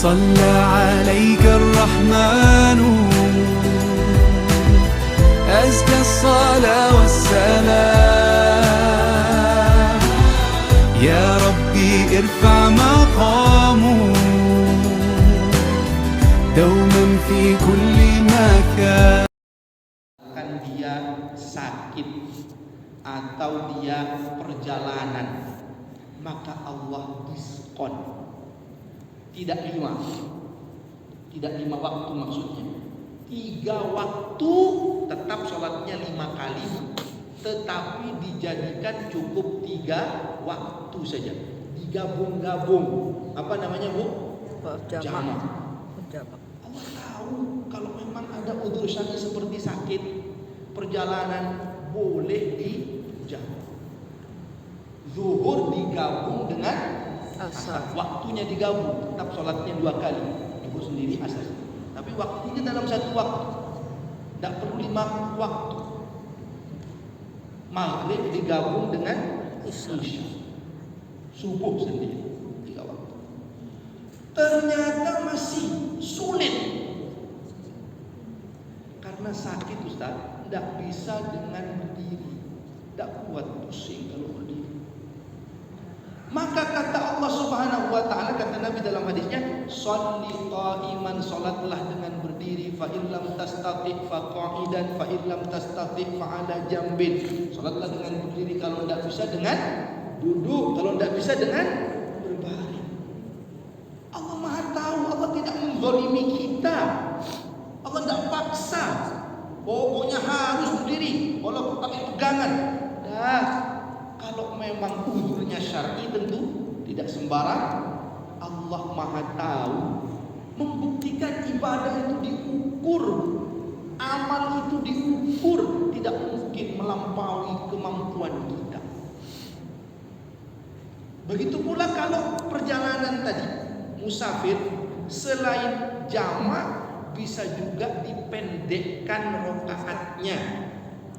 صلى عليك الرحمن أزكى الصلاة والسلام يا ربي ارفع مقامه دوما في كل مكان. Kan dia sakit atau dia perjalanan, maka Allah diskon tidak lima waktu, maksudnya 3 waktu, tetap sholatnya 5 kali, tetapi dijadikan cukup 3 waktu saja, digabung-gabung. Apa namanya, Bu? Jamak. Allah tahu kalau memang ada udzur syar'i seperti sakit, perjalanan, boleh dijamak. Zuhur digabung dengan asar, waktunya digabung, tetap sholatnya 2 kali, zuhur sendiri, asar. Tapi waktunya dalam 1 waktu, tidak perlu 5 waktu. Maghrib digabung dengan isya, subuh sendiri 3 waktu. Ternyata masih sulit karena sakit, Ustaz. Tidak bisa dengan berdiri, tidak kuat, pusing kalau berdiri. Maka kata Allah Subhanahu wa taala, kata Nabi dalam hadisnya, sholli qa'iman, salatlah dengan berdiri, fa in lam tastati' fa qa'idan, fa in lam tastati' fa 'ala jambin. Salatlah dengan berdiri, kalau tidak bisa dengan duduk, kalau tidak bisa dengan berbaring. Allah Maha tahu, Allah tidak menzalimi kita. Allah tidak paksa, pokoknya harus berdiri walaupun pakai pegangan. Dah, kalau memang udzurnya syar'i tentu tidak sembarang. Allah Maha tahu, membuktikan ibadah itu diukur, amal itu diukur, tidak mungkin melampaui kemampuan kita. Begitu pula kalau perjalanan tadi, musafir, selain jamak bisa juga dipendekkan rakaatnya.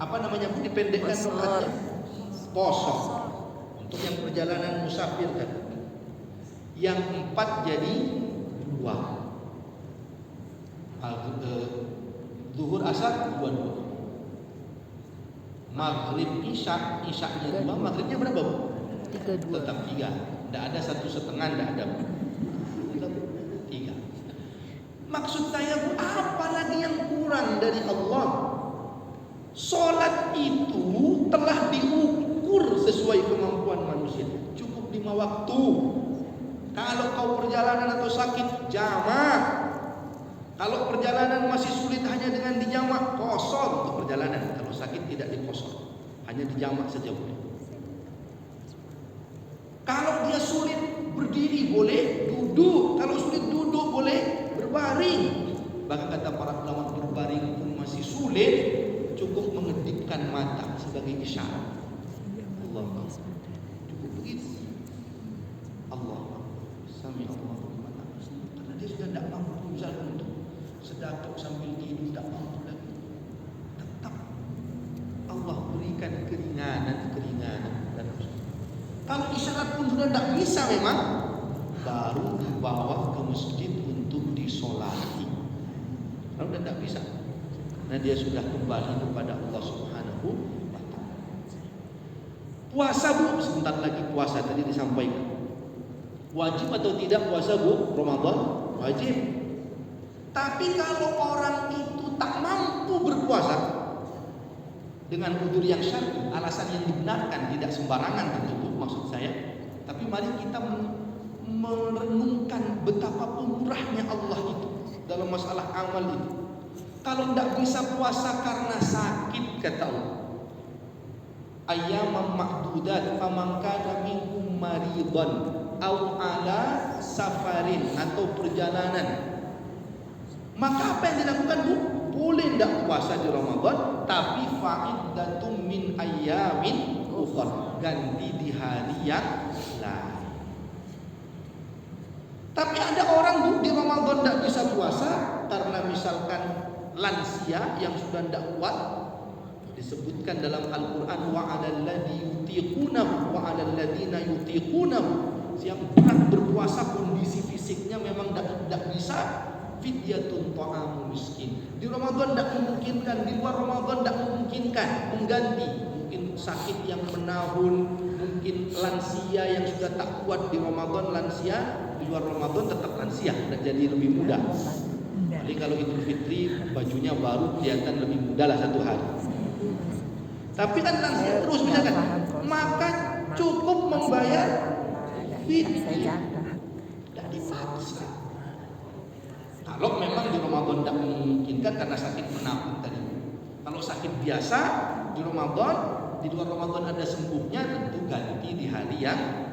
Apa namanya, Bu? Dipendekkan rakaatnya? Qasar. Untuk yang perjalanan musafir tadi, yang 4 jadi 2. Zuhur asar 2. Maghrib isya, isyanya 2, maghribnya berapa, Bu? 3. Tetap 3. Tidak ada 1,5, tidak ada. Tetap 3. Maksud saya, Bu, apa lagi yang kurang dari Allah? Salat itu telah diukur sesuai kemampuan manusia, cukup 5 waktu. Kalau kau perjalanan atau sakit, jamak. Kalau perjalanan masih sulit, hanya dengan dijamak, qasar untuk perjalanan. Kalau sakit tidak diqasar, hanya dijamak saja boleh. Kalau dia sulit berdiri boleh duduk, kalau sulit duduk boleh berbaring. Bahkan kata para ulama, berbaring pun masih sulit, cukup mengedipkan mata sebagai isyarat. Allah, cukup begitu. Allah, sami Allah, karena dia sudah tidak mampu, misalnya untuk sedekah sambil tidur tidak mampu lagi, tetap Allah berikan keringanan. Kalau isyarat pun sudah tidak bisa memang, baru dibawa ke masjid untuk disolati. Kalau sudah tidak bisa, karena dia sudah kembali kepada Allah Subhanahu wa ta'ala. Puasa, Bu, sebentar lagi puasa tadi disampaikan. Wajib atau tidak puasa, Bu? Ramadan wajib. Tapi kalau orang itu tak mampu berpuasa dengan udzur yang syar'i, alasan yang dibenarkan, tidak sembarangan tentu, Bu, maksud saya. Tapi mari kita merenungkan betapa pemurahnya Allah itu dalam masalah amal itu. Kalau tidak bisa puasa karena sakit, kata Allah, ayyaman ma'dudat faman kana minkum maridan aw ala safarin, atau perjalanan, maka apa yang dilakukan, Bu? Boleh tidak puasa di Ramadan, tapi fa'iddatum min ayyamin ukhra, ganti di hari yang lain. Tapi ada orang, Bu, di Ramadan tidak bisa puasa karena misalkan lansia yang sudah tidak kuat. Disebutkan dalam Al-Quran, wa 'alal ladzi yutiqunahu wa 'alal ladzina yutiqunahu, yang berat berpuasa, kondisi fisiknya memang tidak puasa, fidyatun ta'amu miskin. Di Ramadan tidak memungkinkan, di luar Ramadan tidak memungkinkan mengganti. Mungkin sakit yang menahun, mungkin lansia yang sudah tak kuat di Ramadan lansia, di luar Ramadan tetap lansia dan jadi lebih muda. Jadi kalau Idul Fitri bajunya baru kelihatan lebih muda lah 1 hari. Tapi kan lansia terus misalkan, maka cukup membayar fidyah, tidak dipaksa. Kalau memang di Ramadan tidak memungkinkan karena sakit menahun tadi. Kalau sakit biasa di Ramadan, di luar Ramadan ada sembuhnya, tentu ganti di hari yang lain.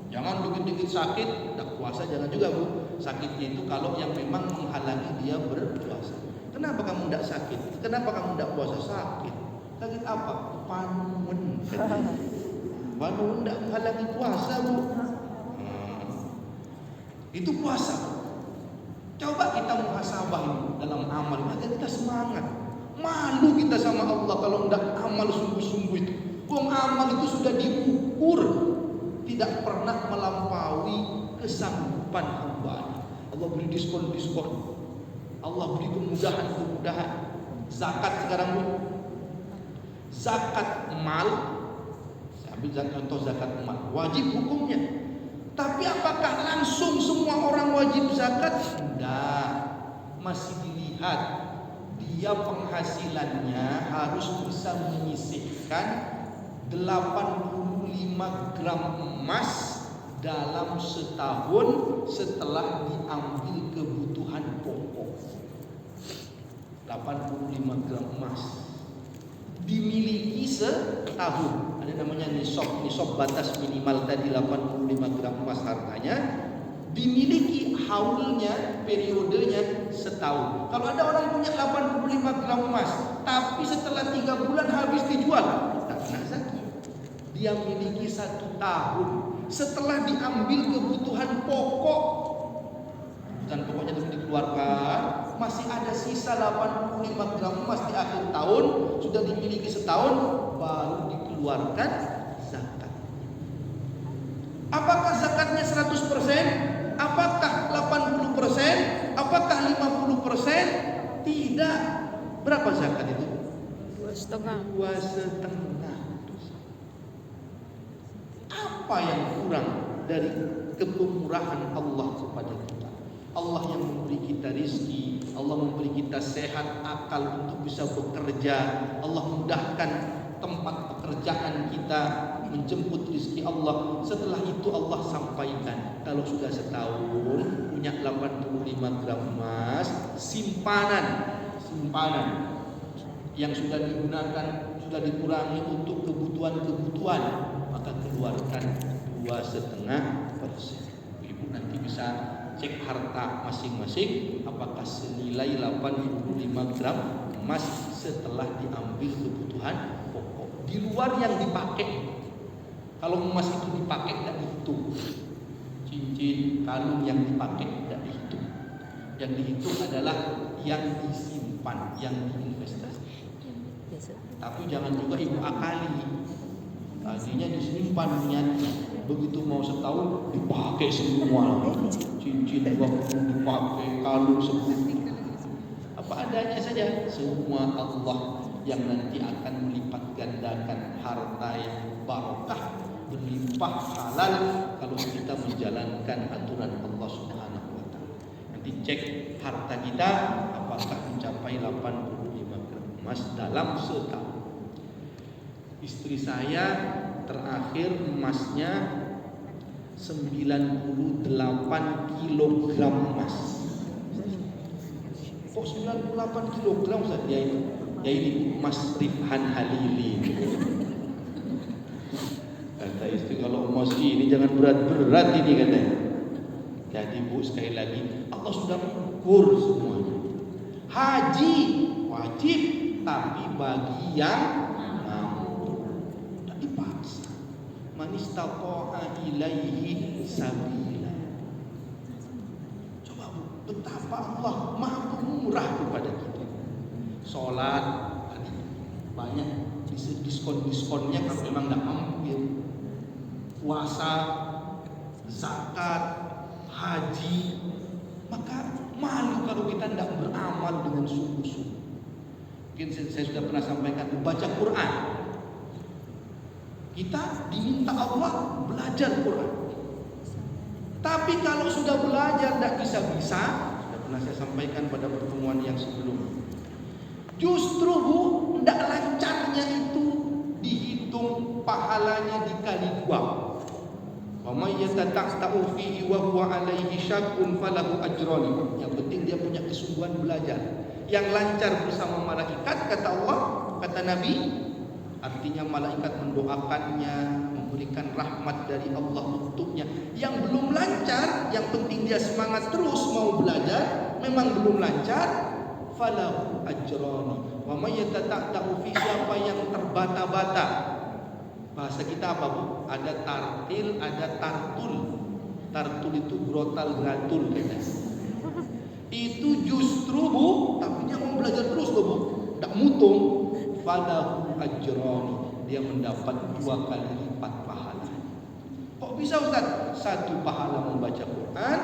Jangan dikit-dikit sakit, tidak puasa, jangan juga Bu. Sakitnya itu kalau yang memang menghalangi dia berpuasa. Kenapa kamu tidak sakit? Kenapa kamu tidak puasa? Sakit. Sakit apa? Panuan. Panuan tidak menghalangi puasa Bu. Itu puasa. Coba kita muhasabah ini dalam amal, maka kita semangat. Malu kita sama Allah kalau tidak amal sungguh-sungguh itu. Wong amal itu sudah diukur, tidak pernah melampaui kesanggupan hamba. Allah beri diskon-diskon, Allah beri kemudahan-kemudahan. Zakat sekarang Bu, zakat mal, saya ambil contoh zakat mal, wajib hukumnya. Tapi apakah langsung semua orang wajib zakat? Tidak, masih dilihat dia penghasilannya harus bisa menyisihkan 85 gram emas dalam setahun setelah diambil kebutuhan pokok. 85 gram emas dimiliki setahun. Ada namanya nisab batas minimal tadi 85 gram emas hartanya, dimiliki haulnya, periodenya setahun. Kalau ada orang punya 85 gram emas, tapi setelah 3 bulan habis dijual, tak kena zakat. Dia miliki 1 tahun setelah diambil kebutuhan pokok. Kebutuhan pokoknya itu dikeluarkan, masih ada sisa 85 gram emas di akhir tahun, sudah dimiliki setahun, baru dikeluarkan zakat. Apakah zakatnya 100%? Apakah 80%? Apakah 50%? Tidak. Berapa zakat itu? 2,5. 2,5. Apa yang kurang dari kepemurahan Allah kepada kita? Allah yang memberi kita rizki, Allah memberi kita sehat akal untuk bisa bekerja, Allah mudahkan tempat pekerjaan kita, menjemput rizki Allah. Setelah itu Allah sampaikan, kalau sudah setahun punya 85 gram emas simpanan yang sudah digunakan, sudah dikurangi untuk kebutuhan, maka keluarkan 2,5%. Ibu nanti bisa cek harta masing-masing apakah senilai 85 gram emas setelah diambil kebutuhan pokok. Di luar yang dipakai, kalau emas itu dipakai tidak dihitung. Cincin, kalung yang dipakai tidak dihitung. Yang dihitung adalah yang disimpan, yang diinvestasi. Tapi jangan juga ibu akali. Tadinya disimpan niatnya, begitu mau setahun dipakai semua. Cincin waktu dipakai, kalung semua. Apa adanya saja. Semua Allah yang nanti akan melipat gandakan harta yang barokah, berlimpah halal kalau kita menjalankan aturan Allah Subhanahu wa taala. Nanti cek harta kita apakah mencapai 85 gram emas dalam setahun. Istri saya terakhir emasnya 98 kilogram emas. Kok 98 kilogram Ustaz? Ya ini emas Rifhan Halili. Kata istri, kalau emas ini jangan berat-berat ini katanya. Jadi Bu, sekali lagi Allah sudah mengukur semuanya. Haji wajib, tapi bagi yang man istata'a ilaihi sabila. Coba Bu, betapa Allah maha murah kepada kita. Sholat banyak diskon-diskonnya kalau memang tidak mampu ya. Puasa, zakat, haji, maka kalau kita tidak beramal dengan sungguh-sungguh. Mungkin saya sudah pernah sampaikan, baca Quran. Kita diminta Allah belajar Quran. Tapi kalau sudah belajar tidak bisa-bisa, sudah pernah saya sampaikan pada pertemuan yang sebelumnya. Justru tidak lancarnya itu dihitung pahalanya dikali 2. Wa may yatata'u fihi wa huwa 'alaihi syaqqun falahu ajrani. Yang penting dia punya kesungguhan belajar. Yang lancar bersama malaikat, kata Allah, kata Nabi, artinya malaikat mendoakannya, memberikan rahmat dari Allah untuknya. Yang belum lancar, yang penting dia semangat terus mau belajar, memang belum lancar, falahu ajrani. Wa may yatata'u fi, siapa yang terbata-bata. Bahasa kita apa, Bu? Ada tartil, ada tartul. Tartul itu grotal gratul kayaknya. Itu justru, Bu, tapi dia mau belajar terus loh, Bu. Tak mutung. Falahu ajrani. Dia mendapat 2 kali lipat pahala. Kok bisa, Ustaz? 1 pahala membaca Quran,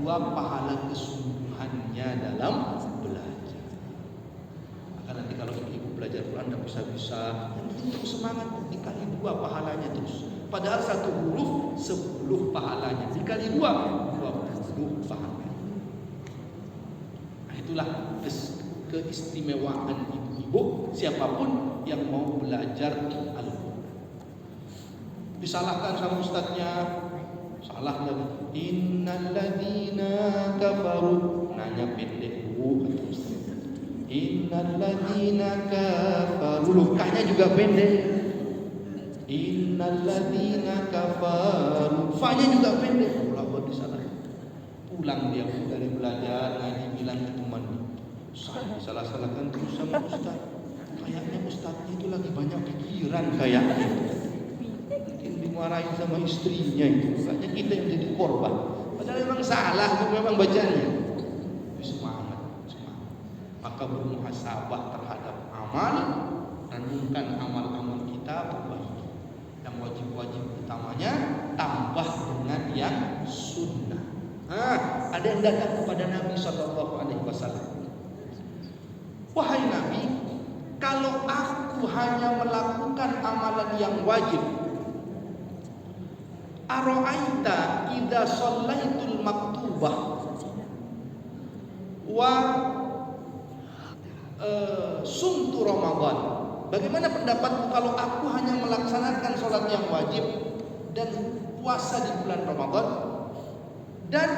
2 pahala kesungguhannya dalam belajar. Maka nanti kalau ibu belajar Quran tidak bisa-bisa, untuk semangat dikali 2 pahalanya terus. Padahal 1 huruf 10 pahalanya, dikali 2 20 pahalanya. Nah, itulah keistimewaan ibu-ibu siapapun yang mau belajar Al-Quran. Disalahkan sama ustadznya, salah lagi. Innal ladzina kafaru, nanya pendek Bu kata ustaz. Innal ladzina kafaru, lukanya juga pendek. Innal ladzina kafaru, fa-nya juga pendek. Ulama disalah. Pulang dia dari belajar ngaji, bilang ke teman, saya salah-salahkan terus sama ustaz. Kayaknya ustaznya itu lagi banyak pikiran kayaknya. Mungkin dimarahin sama istrinya itu. Kayaknya kita yang jadi korban. Padahal memang salah, itu memang bacanya. Semangat. Maka bermuhasabah terhadap amal, renungkan amal-amal kita, perbaiki. Yang wajib-wajib utamanya tambah dengan yang sunnah. Ada yang datang kepada Nabi SAW. Wahai Nabi, kalau aku hanya melakukan amalan yang wajib, ara'aita idza shallaitul maktubah wa sumtu Ramadan. Bagaimana pendapatmu kalau aku hanya melaksanakan sholat yang wajib dan puasa di bulan Ramadan, dan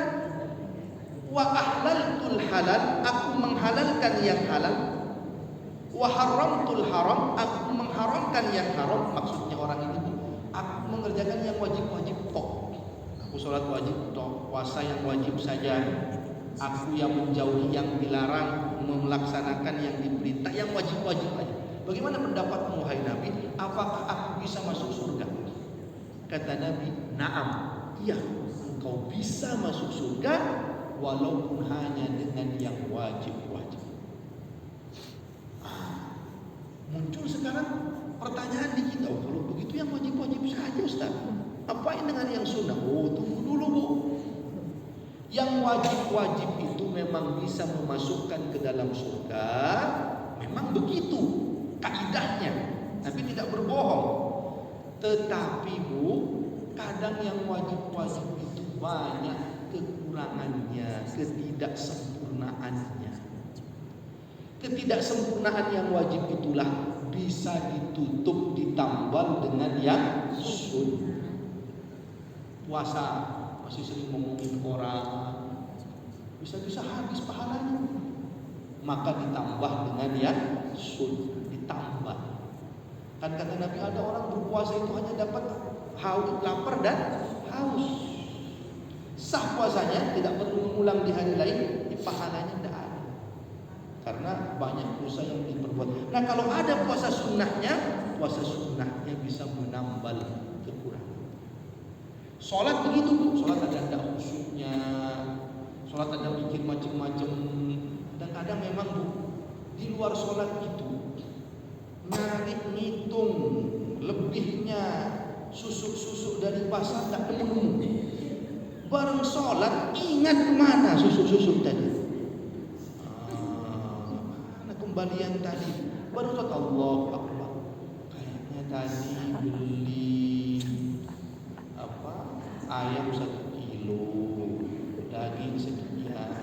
wa ahlaltul halal, aku menghalalkan yang halal, wa haramtul haram, aku mengharamkan yang haram. Maksudnya orang ini, aku mengerjakan yang wajib-wajib tok, aku sholat wajib tok, puasa yang wajib saja, aku yang menjauhi yang dilarang, melaksanakan yang diperintah, yang wajib-wajib aja. Bagaimana pendapatmu wahai Nabi? Apakah aku bisa masuk surga? Kata Nabi, na'am, iya, engkau bisa masuk surga walaupun hanya dengan yang wajib-wajib. Muncul sekarang pertanyaan di kita, kalau begitu yang wajib-wajib saja Ustaz, apain dengan yang sunnah? Tunggu dulu Bu. Yang wajib-wajib itu memang bisa memasukkan ke dalam surga, memang begitu kaidahnya, tapi tidak berbohong. Tetapi Bu, kadang yang wajib-wajib itu banyak kekurangannya, ketidaksempurnaannya. Ketidaksempurnaan yang wajib itulah bisa ditutup, ditambal dengan yang sunnah. Puasa masih sering ngomongin orang, bisa-bisa habis pahalanya. Maka ditambah dengan yang sunnah, ditambah. Kan kata Nabi, ada orang berpuasa itu hanya dapat haus, lapar dan haus. Sah puasanya, tidak perlu mengulang di hari lain, pahalanya tidak ada. Karena banyak dosa yang diperbuat. Nah kalau ada puasa sunnahnya bisa menambal kekurangan. Sholat begitu Bu, sholat ada khusyuknya, sholat ada mikir macam-macam. Dan kadang memang Bu, di luar sholat itu ngitung lebihnya susuk-susuk dari pasar tak nemu. Bareng sholat ingat kemana susuk-susuk tadi. kembalian tadi. Baru tahu Allah Akbar. Kayaknya tadi beli ayam 1 kilo, daging sekian.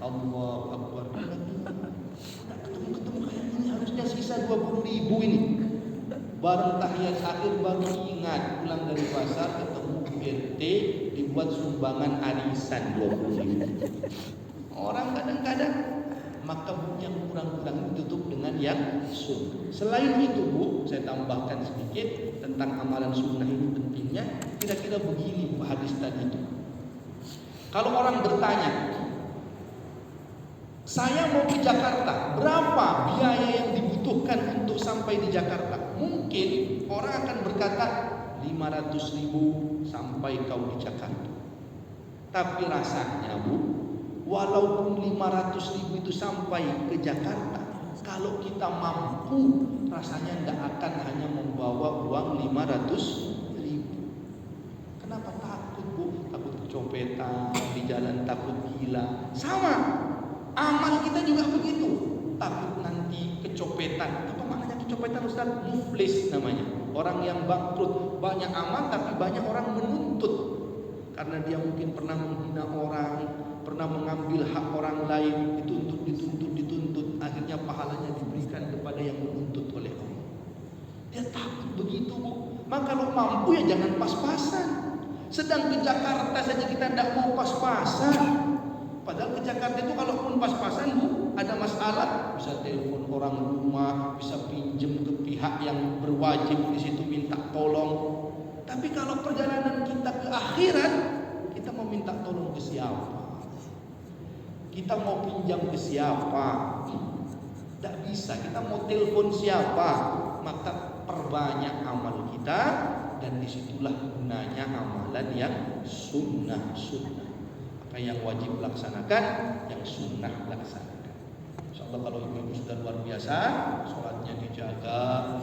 Allah Akbar. Nggak ketemu kayak ini, harusnya sisa 20.000 ini. Barang tahiyat akhir baru ingat, pulang dari pasar ketemu RT dibuat sumbangan arisan 20.000. Orang kadang-kadang maka yang kurang-kurang ditutup dengan yang sunnah. Selain itu Bu, saya tambahkan sedikit tentang amalan sunnah ini pentingnya. Kira-kira begini Bu hadis tadi itu. Kalau orang bertanya, saya mau ke Jakarta, berapa biaya yang dibutuhkan untuk sampai di Jakarta? Mungkin orang akan berkata 500.000 sampai kau di Jakarta. Tapi rasanya Bu, walaupun 500.000 itu sampai ke Jakarta, kalau kita mampu, rasanya tidak akan hanya membawa uang 500.000. Kenapa takut Bu? Takut kecopetan, di jalan takut gila. Sama, amal kita juga begitu. Takut nanti kecopetan. Apa maknanya kecopetan Ustaz? Muflis namanya. Orang yang bangkrut, banyak amal tapi banyak orang menuntut. Karena dia mungkin pernah menghina orang, pernah mengambil hak orang lain, dituntut, akhirnya pahalanya diberikan kepada yang menuntut oleh Allah. Dia takut begitu Bu. Maka kalau mampu ya jangan pas-pasan. Sedang ke Jakarta saja kita tidak mau pas-pasan. Padahal ke Jakarta itu kalaupun pas-pasan Bu, ada masalah, bisa telepon orang rumah, bisa pinjem ke pihak yang berwajib di situ minta tolong. Tapi kalau perjalanan kita ke akhirat, kita mau minta tolong ke siapa? Kita mau pinjam ke siapa? Tidak bisa. Kita mau telepon siapa? Maka perbanyak amal kita, dan disitulah gunanya amalan yang sunnah. Maka yang wajib laksanakan, yang sunnah laksanakan. Insyaallah kalau ibu-ibu sudah luar biasa, sholatnya dijaga,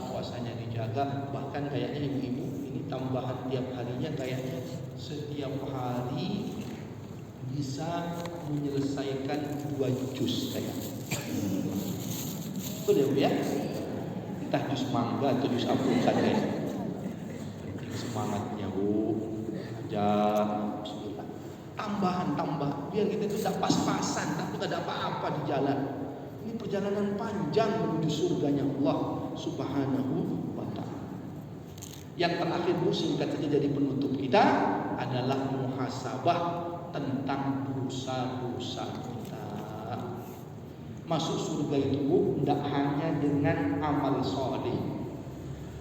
puasanya dijaga, bahkan kayaknya ibu-ibu ini tambahan tiap harinya kayaknya setiap hari bisa menyelesaikan 2 juz kayaknya. Betul ya Bu ya? Entah juz mangga atau juz alpukat kayaknya. Penting semangatnya Bu. Ajar, bismillah. Tambahan biar kita itu tidak pas-pasan, takut ada apa-apa di jalan. Ini perjalanan panjang menuju surganya Allah Subhanahu wa ta'ala. Yang terakhir Bu, singkat saja jadi penutup kita adalah muhasabah tentang dosa-dosa kita. Masuk surga itu Bu, tidak hanya dengan amal soleh,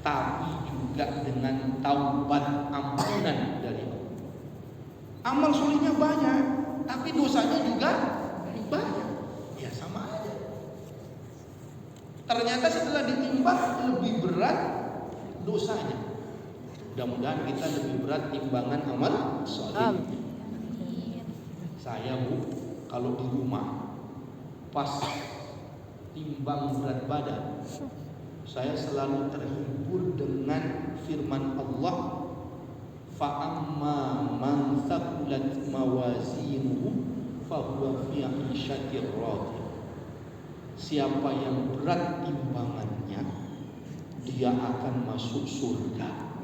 tapi juga dengan taubat, ampunan dari Allah. Amal solehnya banyak, tapi dosanya juga banyak. Ya sama aja. Ternyata setelah ditimbang lebih berat dosanya. Mudah-mudahan kita lebih berat timbangan amal soleh. Saya Bu, kalau di rumah pas timbang berat badan, saya selalu terhibur dengan firman Allah, fa'amma man thaqulat mawazinuhu fahuwa fi 'ishatir radiyah. Siapa yang berat timbangannya, dia akan masuk surga.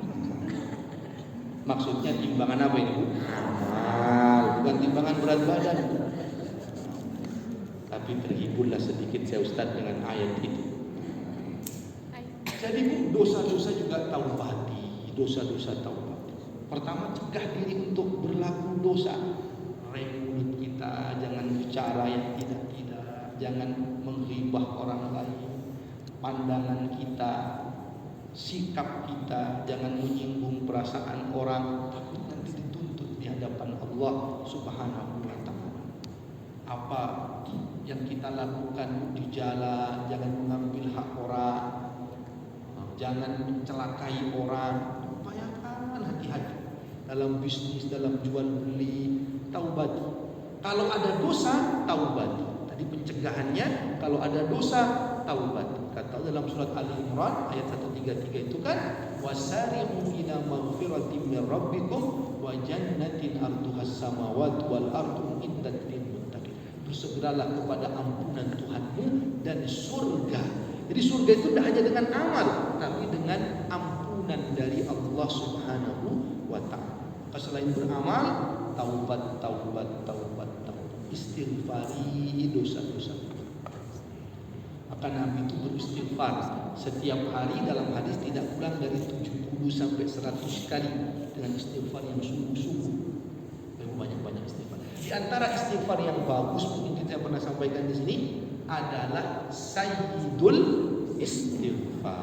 Maksudnya timbangan apa ini Bu? Amal, bukan timbangan berat badan. Tapi terhiburlah sedikit saya Ustaz dengan ayat itu. Jadi Bu, dosa-dosa juga taubati, dosa-dosa taubati. Pertama, cegah diri untuk berlaku dosa. Rem mulut kita, jangan bicara yang tidak-tidak, jangan menghibah orang lain. Pandangan kita, sikap kita, jangan menyinggung perasaan orang, takut nanti dituntut di hadapan Allah Subhanahu wa ta'ala. Apa yang kita lakukan di jalan, jangan mengambil hak orang, jangan mencelakai orang. Upayakan hati-hati dalam bisnis, dalam jual beli, taubati. Kalau ada dosa, taubati. Tadi pencegahannya, kalau ada dosa, taubati. Kata dalam surat Ali Imran ayat 133 itu kan, wasari'u ila maghfiratin min rabbikum wa jannatin arduhas samawati wal ardu uiddat lil muttaqin. bersegeralah kepada ampunan Tuhanmu dan surga. Jadi surga itu tidak hanya dengan amal, tapi dengan ampunan dari Allah Subhanahu wa ta'ala. Selain beramal, taubat, istighfari dosa-dosa. Maka Nabi itu beristighfar setiap hari, dalam hadis tidak kurang dari 70 sampai 100 kali dengan istighfar yang sungguh-sungguh. Banyak-banyak istighfar. Di antara istighfar yang bagus mungkin kita pernah sampaikan di sini adalah sayyidul istighfar.